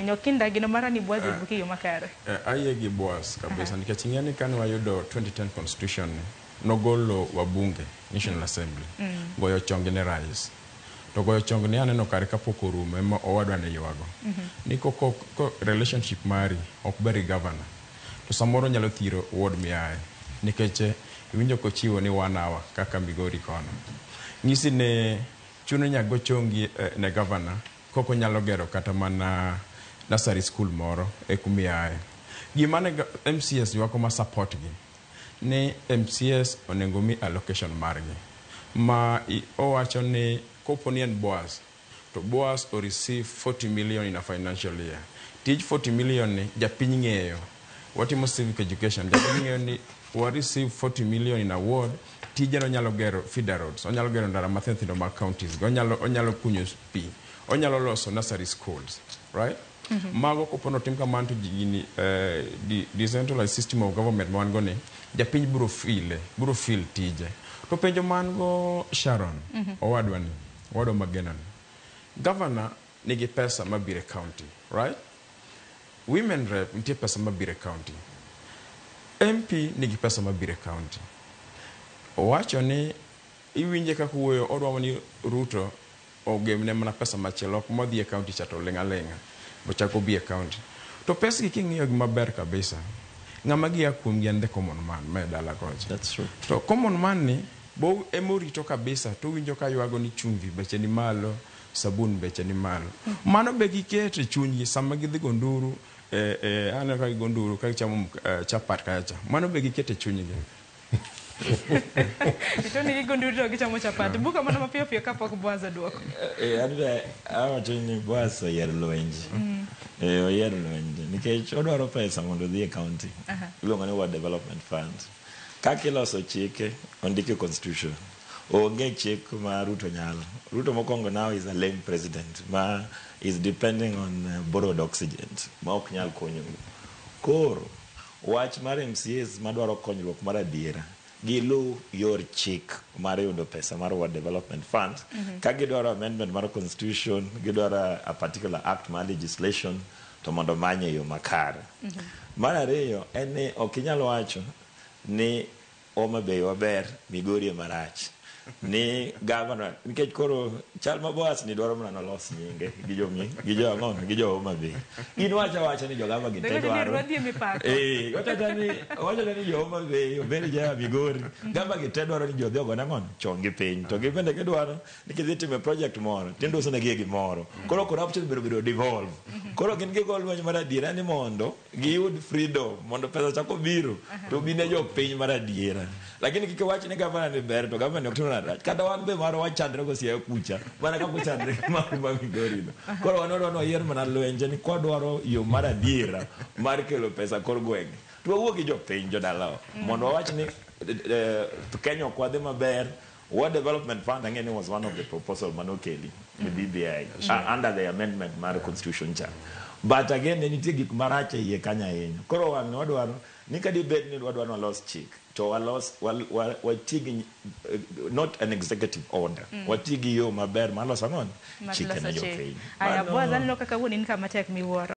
Nyokinda gino mara ni Boaz ibuki yo makare. Aye gi Boaz kabisa nikech ing'eni kane wayudo 2010 constitution nogolo wabunge National Assembly goyo chongi ne rais. To goyo chongi ne aneno kare kapok orumo ema owadwa ne ywago. Ni ko relationship mari ok beri governor. To samoro nyalo thiro ward miaye nikech iwinjo kochiwo ni 1 hour kaka Migori kono. Ngisi ne chuno nyago chongi ne governor koko nyalo gero kata mana nursery school moro kumiaye. Gimane MCS ywako ma support gi ni MCS onengo mi allocation margi ma owacho ni koponi en Boaz to Boaz o receive 40 million in a financial year. Tij 40 million ni japiny ng'eyo watimo civic education japiny ng'eyo ni we receive 40 million in award tijeno nyalo gero feeder roads onyalo gero ndara mathindo mag counties onyalo kunyo pi onyalo loso nursery schools, right? Mago kopono tim kamano to gini decentralized system of government mango ni japiny buro feel tije. To penjo mango Sharon owadwa Magena governor nigi pesa mabire county, right? Women rep nitie pesa mabire county. MP nigi pesa mabire county. Owacho ni iwinje kaka wuoyo odwaro ni Ruto ogemne mana pesa machielo ok modhi e county chato lenga bochako bi e county. To pesa gi king'iyo gi maber kabisa ng'ama gi akum gi ande common man me dala kocha. That's true. To common man ni bo emorito kabisa to winjo ka ywago ni chumvi beche ni malo, sabun beche ni malo. Mano be gikete chunygi sama gidhi gonduru ana ka gonduru ka chamo chapat kacha. Mano be gikete chunygi. Itoni gigonduro gichamo chapati. Buka mana mapiyo kapok Boaz duoko. Awacho ni Boaz oyer lwenje. Oyer lwenje nikech odwaro pesa mondo dhi e county. Iluongo ni Ward Development Fund. Kaka iloso chike ondike constitution. Onge chik ma Ruto nyalo. Ruto mokongo now is a lame president ma is depending on borrowed oxygen ma ok nyal konyo. Koro wach mar MCAs madwaro konyruok mar adiera gilu yor chik mar yudo pesa mar Ward Development Fund ka gidwaro amendment mar constitution gidwaro a particular act mar legislation to mondo manye yo makare. Mar ariyo en ni ok inyalo wacho ni Homa Bay waber Migori marach ni governor nikech koro chal ma Boaz ni dwaro mana los nyinge gi jo Homa Bay. In wacha ni jo gava gi te dwaro wacha ni jo Homa Bay obed ja Migori gava gi te dwaro ni jo dhogo nangon chongi piny to gibende gidwaro ni kidhi time project moro tindo usone gi gimoro koro corruption biro devolve koro gin gi gol mar adiera ni mondo giyud freedom mondo pesa chako biro to bine jo piny mar adiera. Lakini kikiwachi ni gavana ni ber to gavana ok tuna rach kata wan be maro wachandre go siya kucha mana ka kuchandre ma Migori no koro wanono yer mana lwenje ni kodwaro yo mar adiera mar kelo pesa kor gwenge to wuo gi jo piny jo dalawa mondo wach ni Kenya kwadhe maber. Ward Development Fund again was one of the proposal manokeli the BBI under the amendment mar constitution cha. But again nitie gik marache ye kanya yenyo koro wan wadwaro ni kadi bed ni wadwaro lost chick to watigi not an executive order watigi yo maber maloso ngon chike na jo piny. Aya Boaz anlo kaka woni ni kama tek miwuoro